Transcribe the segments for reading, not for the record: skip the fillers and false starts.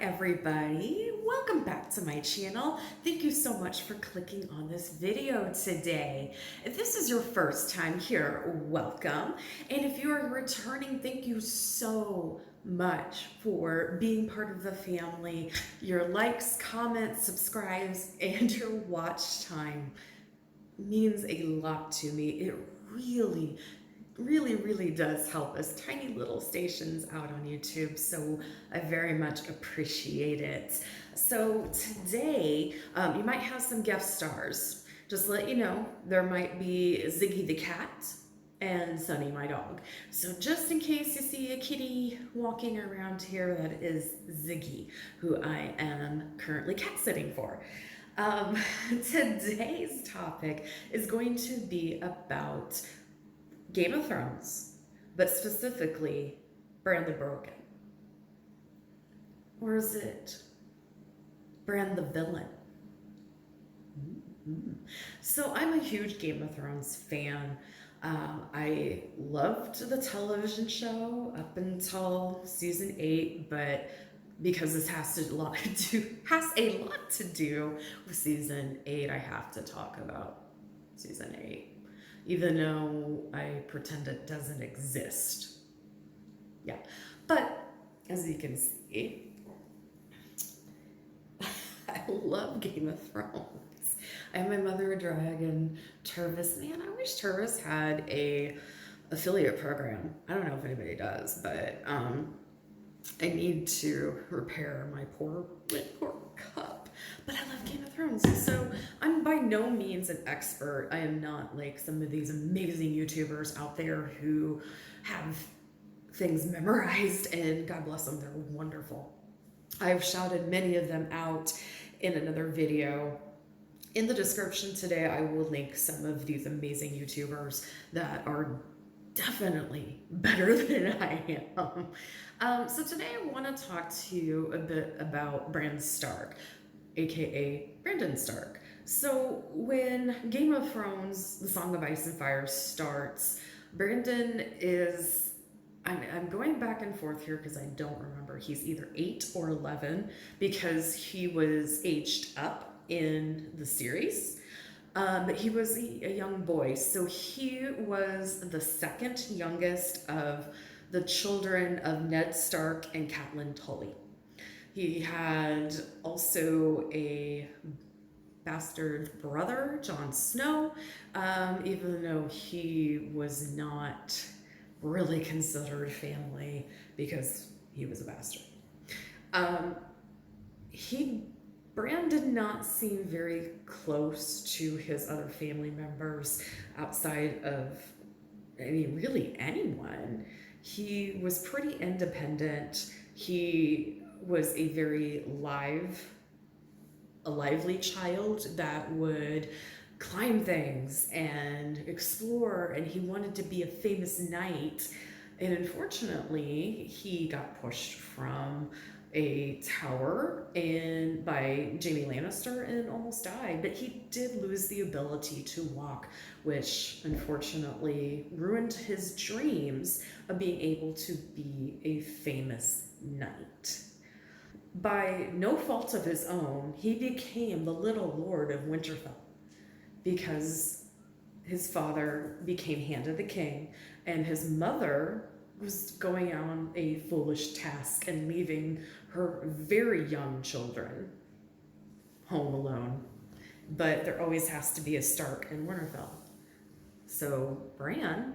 everybody, welcome back to my channel. Thank you so much for clicking on this video today. If this is your first time here, welcome. And if you are returning, thank you so much for being part of the family. Your likes, comments, subscribes, and your watch time means a lot to me. It really does help us tiny little stations out on YouTube, so I very much appreciate it. So today you might have some guest stars. Just to let you know, there might be Ziggy the cat and Sunny my dog. So just in case you see a kitty walking around here, that is Ziggy, who I am currently cat sitting for. Today's topic is going to be about Game of Thrones, but specifically Bran the Broken. Or is it Bran the Villain? So I'm a huge Game of Thrones fan. I loved the television show up until season 8, but because this has a lot to do with season 8, I have to talk about season 8. Even though I pretend it doesn't exist. Yeah, but as you can see, I love Game of Thrones. I have my mother a dragon, Tervis. Man, I wish Tervis had a affiliate program. I don't know if anybody does, but I need to repair my poor cup. But I love Game of Thrones, so I'm by no means an expert. I am not like some of these amazing YouTubers out there who have things memorized, and God bless them, they're wonderful. I've shouted many of them out in another video. In the description today, I will link some of these amazing YouTubers that are definitely better than I am. So today I want to talk to you a bit about Bran Stark, aka Brandon Stark. So when Game of Thrones, The Song of Ice and Fire starts, Brandon is, I'm going back and forth here because I don't remember. He's either 8 or 11 because he was aged up in the series. But he was a young boy, so he was the second youngest of the children of Ned Stark and Catelyn Tully. He had also a bastard brother, Jon Snow, even though he was not really considered family because he was a bastard. Bran did not seem very close to his other family members outside of, really anyone. He was pretty independent. He was a very lively child that would climb things and explore, and he wanted to be a famous knight. And unfortunately, he got pushed from a tower by Jaime Lannister and almost died, but he did lose the ability to walk, which unfortunately ruined his dreams of being able to be a famous knight. By no fault of his own, he became the Little Lord of Winterfell because his father became Hand of the King, and his mother was going on a foolish task and leaving her very young children home alone. But there always has to be a Stark in Winterfell. So Bran,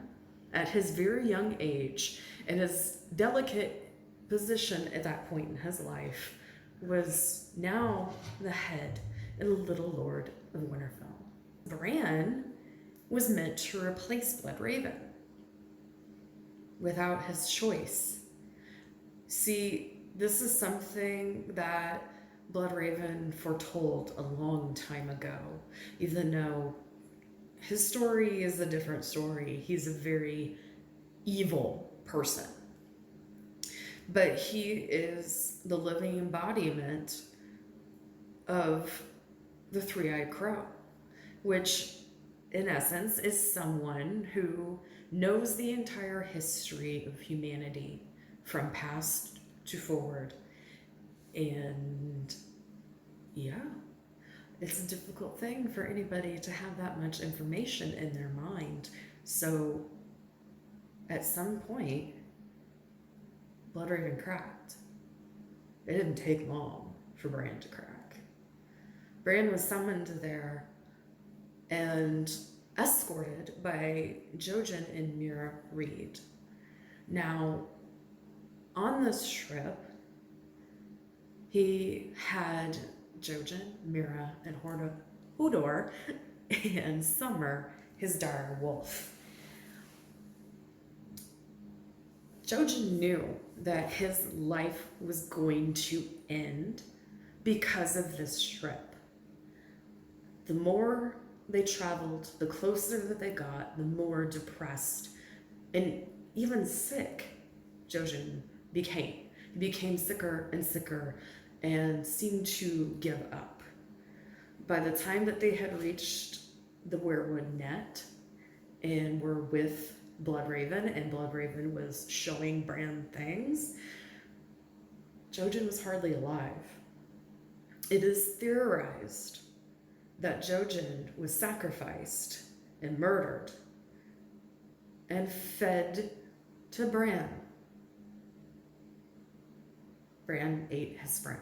at his very young age, and his delicate position at that point in his life, was now the head and the Little Lord of Winterfell. Bran was meant to replace Bloodraven without his choice. See, this is something that Bloodraven foretold a long time ago, even though his story is a different story. He's a very evil person. But he is the living embodiment of the Three-Eyed Crow, which in essence is someone who knows the entire history of humanity from past to forward And yeah, it's a difficult thing for anybody to have that much information in their mind. So at some point, Bloodraven cracked. It didn't take long for Bran to crack. Bran was summoned there and escorted by Jojen and Mira Reed. Now, on this trip, he had Jojen, Mira, and Hodor, and Summer, his dire wolf. Jojen knew that his life was going to end because of this trip. The more they traveled, the closer that they got, the more depressed and even sick Jojen became. He became sicker and sicker and seemed to give up. By the time that they had reached the Weirwood Net and were with Bloodraven, and Bloodraven was showing Bran things, Jojen was hardly alive. It is theorized that Jojen was sacrificed and murdered and fed to Bran. Bran ate his friend.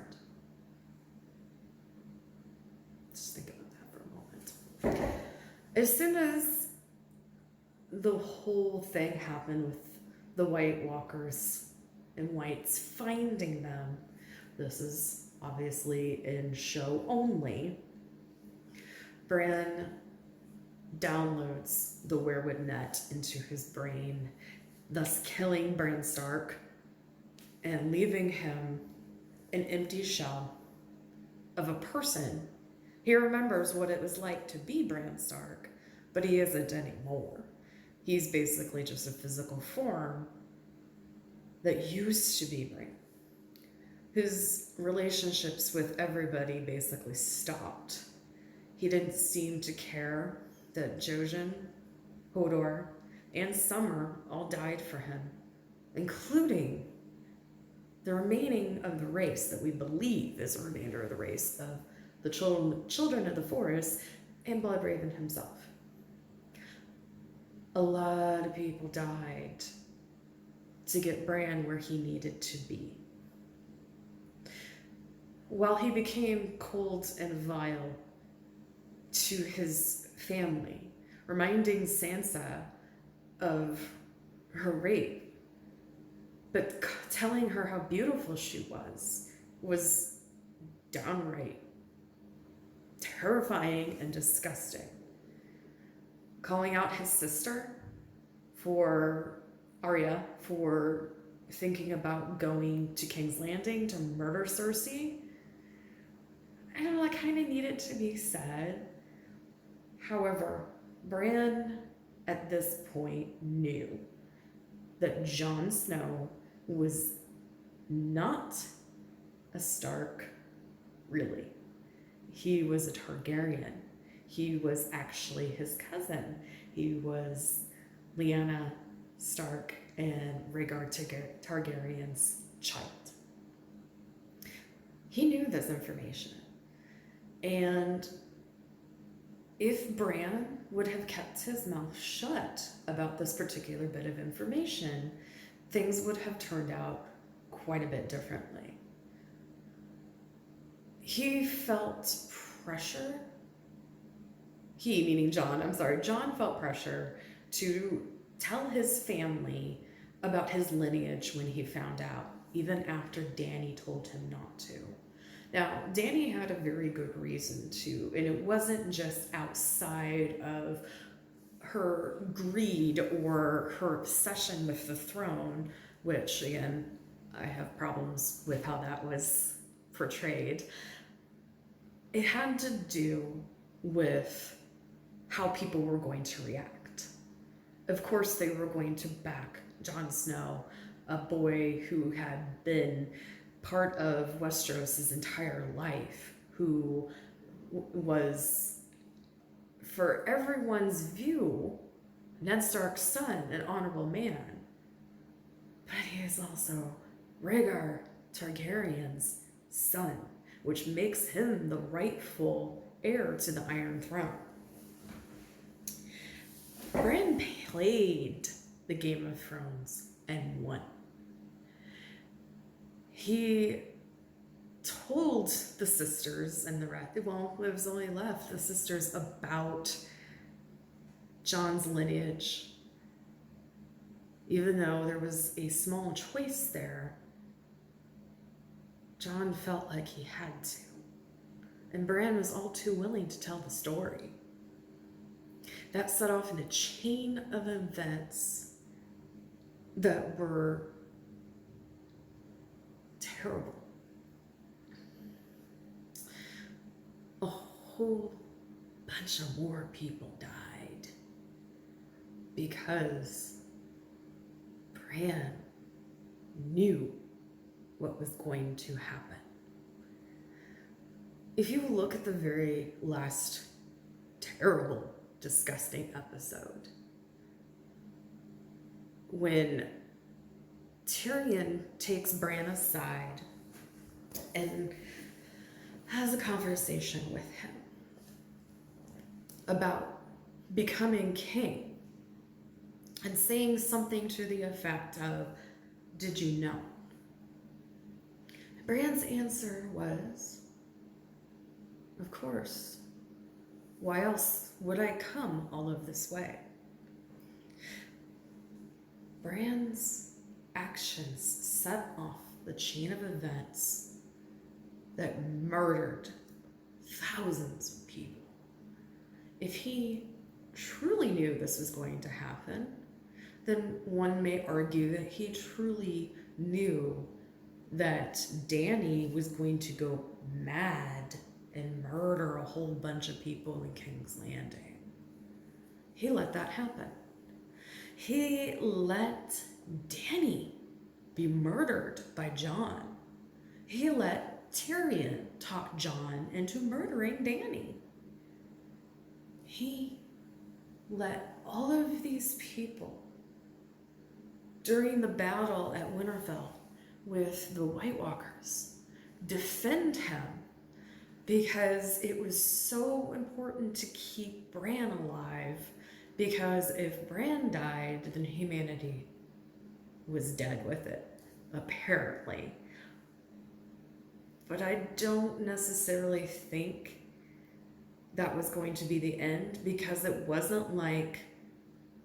Just think about that for a moment. As soon as the whole thing happened with the White Walkers and Whites finding them, this is obviously in show only, Bran downloads the Weirwood Net into his brain, thus killing Bran Stark and leaving him an empty shell of a person. He remembers what it was like to be Bran Stark, but he isn't anymore. He's basically just a physical form that used to be Bran. His relationships with everybody basically stopped. He didn't seem to care that Jojen, Hodor, and Summer all died for him, including the remaining of the race that we believe is a remainder of the race of the children of the forest and Bloodraven himself. A lot of people died to get Bran where he needed to be. While he became cold and vile to his family, reminding Sansa of her rape, but telling her how beautiful she was downright terrifying and disgusting. Calling out his sister Arya for thinking about going to King's Landing to murder Cersei. I don't know, that kind of needed to be said. However, Bran at this point knew that Jon Snow was not a Stark, really. He was a Targaryen. He was actually his cousin. He was Lyanna Stark and Rhaegar Targaryen's child. He knew this information. And if Bran would have kept his mouth shut about this particular bit of information, things would have turned out quite a bit differently. He felt pressure. Jon felt pressure to tell his family about his lineage when he found out, even after Dany told him not to. Now, Dany had a very good reason to, and it wasn't just outside of her greed or her obsession with the throne, which, again, I have problems with how that was portrayed. It had to do with how people were going to react. Of course, they were going to back Jon Snow, a boy who had been part of Westeros his entire life, who was, for everyone's view, Ned Stark's son, an honorable man. But he is also Rhaegar Targaryen's son, which makes him the rightful heir to the Iron Throne. Bran played the Game of Thrones and won. He told the sisters and the rest, well, it was only left the sisters, about Jon's lineage. Even though there was a small choice there, Jon felt like he had to. And Bran was all too willing to tell the story. That set off in a chain of events that were terrible. A whole bunch of more people died because Bran knew what was going to happen. If you look at the very last terrible, disgusting episode, when Tyrion takes Bran aside and has a conversation with him about becoming king and saying something to the effect of, "Did you know?" Bran's answer was, "Of course. Why else would I come all of this way?" Bran's actions set off the chain of events that murdered thousands of people. If he truly knew this was going to happen, then one may argue that he truly knew that Dany was going to go mad and murder a whole bunch of people in King's Landing. He let that happen. He let Dany be murdered by Jon. He let Tyrion talk Jon into murdering Dany. He let all of these people during the battle at Winterfell with the White Walkers defend him because it was so important to keep Bran alive, because if Bran died, then humanity was dead with it, apparently. But I don't necessarily think that was going to be the end, because it wasn't like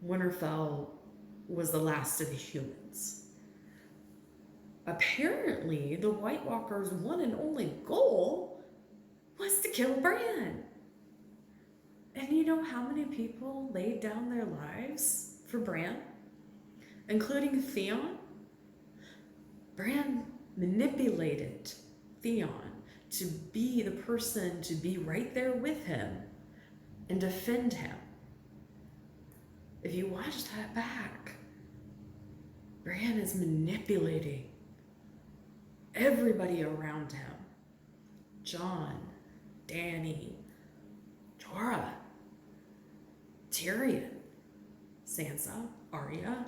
Winterfell was the last of the humans. Apparently, the White Walkers' one and only goal was to kill Bran. And you know how many people laid down their lives for Bran? Including Theon? Bran manipulated Theon to be the person to be right there with him and defend him. If you watch that back, Bran is manipulating everybody around him. Jon, Dany, Jorah, Tyrion, Sansa, Arya.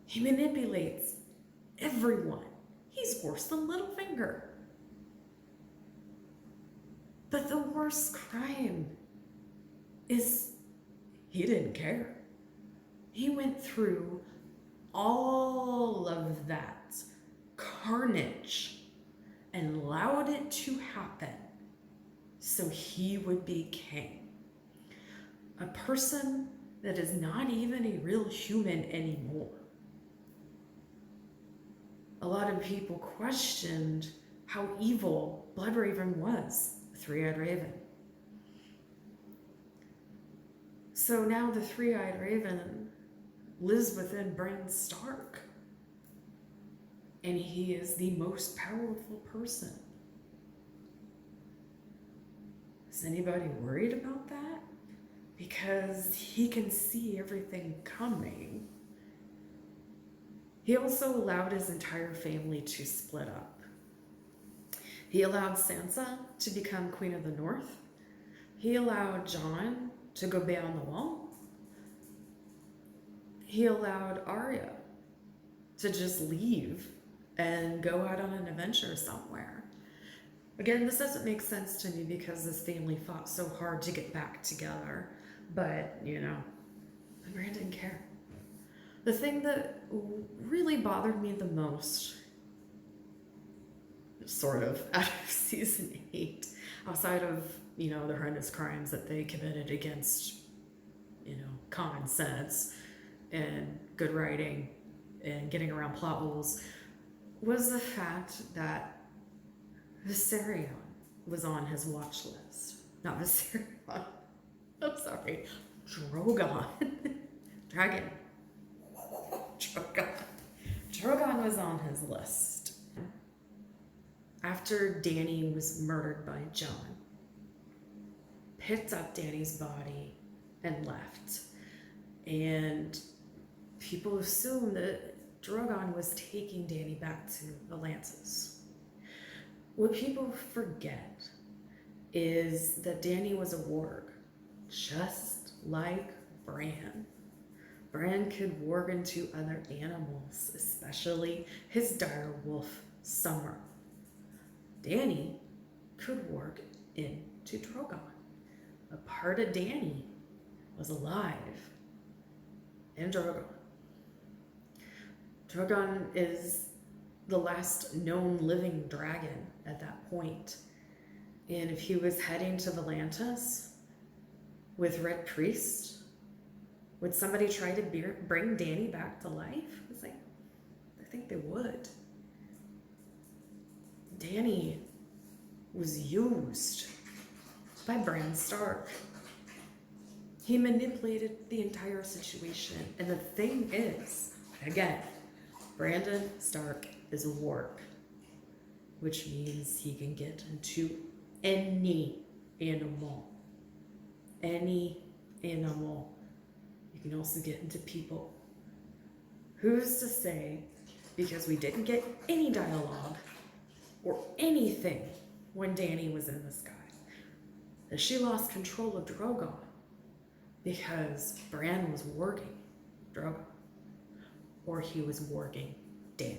He manipulates everyone. He's worse than Littlefinger. But the worst crime is he didn't care. He went through all of that carnage and allowed it to happen so he would be king. A person that is not even a real human anymore. A lot of people questioned how evil Bloodraven was, the three-eyed raven. So now the three-eyed raven lives within Bran Stark, and he is the most powerful person. Is anybody worried about that? Because he can see everything coming. He also allowed his entire family to split up. He allowed Sansa to become Queen of the North. He allowed Jon to go beyond the wall. He allowed Arya to just leave and go out on an adventure somewhere. Again, this doesn't make sense to me because this family fought so hard to get back together. But, Bran didn't care. The thing that really bothered me the most, sort of, out of season 8, outside of, the horrendous crimes that they committed against, common sense and good writing and getting around plot holes, was the fact that Viserion was on his watch list. Not Viserion. I'm sorry. Drogon. Dragon. Drogon. Drogon was on his list. After Dany was murdered by Jon, picked up Dany's body and left. And people assumed that Drogon was taking Dany back to Atlantis. What people forget is that Dany was a warg, just like Bran. Bran could warg into other animals, especially his dire wolf, Summer. Dany could warg into Drogon. A part of Dany was alive in Drogon. Drogon is the last known living dragon at that point. And if he was heading to Atlantis with Red Priest, would somebody try to bring Dany back to life? It's like, I think they would. Dany was used by Bran Stark. He manipulated the entire situation. And the thing is, again, Brandon Stark is a warg, which means he can get into any animal. Any animal. You can also get into people. Who's to say, because we didn't get any dialogue or anything when Dany was in the sky, that she lost control of Drogon because Bran was warging Drogon, or he was warging Dany.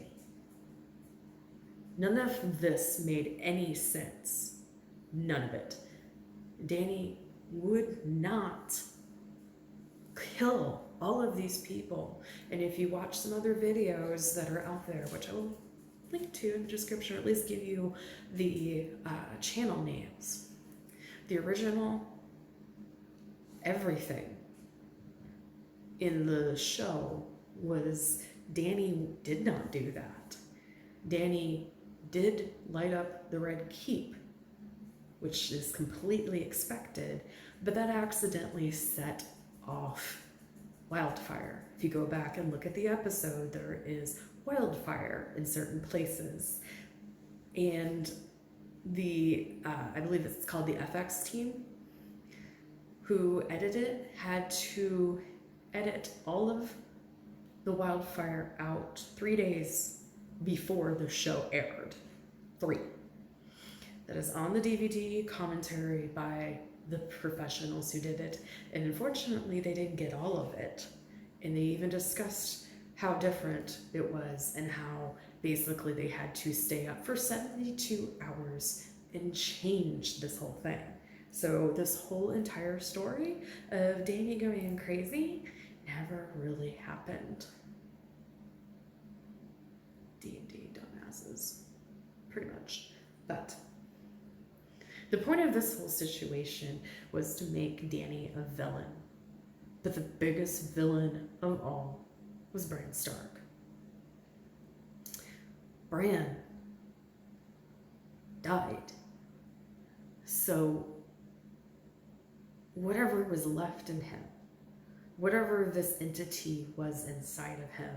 None of this made any sense. None of it. Dany would not kill all of these people. And if you watch some other videos that are out there, which I will link to in the description, or at least give you the channel names, the original everything in the show was Dany did not do that. Dany did light up the Red Keep, which is completely expected, but that accidentally set off wildfire. If you go back and look at the episode, there is wildfire in certain places. And the, I believe it's called the FX team, who edited it, had to edit all of the wildfire out 3 days before the show aired. 3. That is on the DVD commentary by the professionals who did it. And unfortunately, they didn't get all of it. And they even discussed how different it was and how basically they had to stay up for 72 hours and change this whole thing. So this whole entire story of Dany going crazy never really happened. D&D dumbasses, pretty much. But the point of this whole situation was to make Dany a villain. But the biggest villain of all was Bran Stark. Bran died. So whatever was left in him, whatever this entity was inside of him,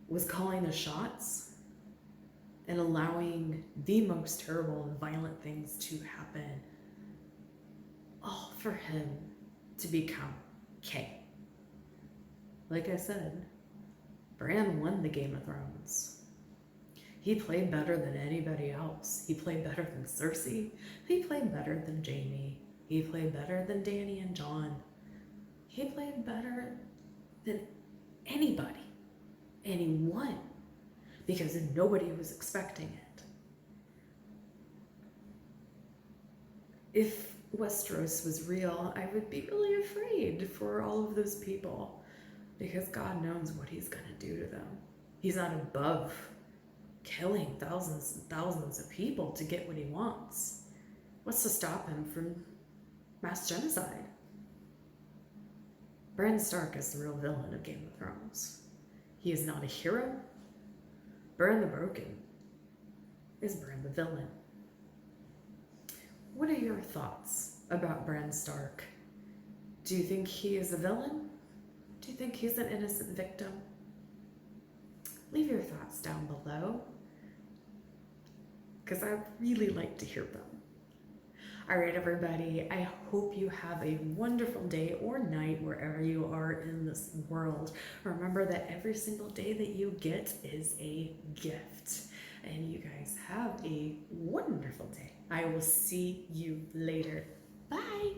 was calling the shots and allowing the most terrible and violent things to happen, all for him to become king. Like I said, Bran won the Game of Thrones. He played better than anybody else. He played better than Cersei. He played better than Jaime. He played better than Dany and Jon. He played better than anybody. And he won because nobody was expecting it. if Westeros was real, I would be really afraid for all of those people because God knows what he's going to do to them. He's not above killing thousands and thousands of people to get what he wants. What's to stop him from mass genocide? Bran Stark is the real villain of Game of Thrones. He is not a hero. Bran the Broken is Bran the villain. What are your thoughts about Bran Stark? Do you think he is a villain? Do you think he's an innocent victim? Leave your thoughts down below, because I'd really like to hear them. All right, everybody, I hope you have a wonderful day or night wherever you are in this world. Remember that every single day that you get is a gift. And you guys have a wonderful day. I will see you later. Bye.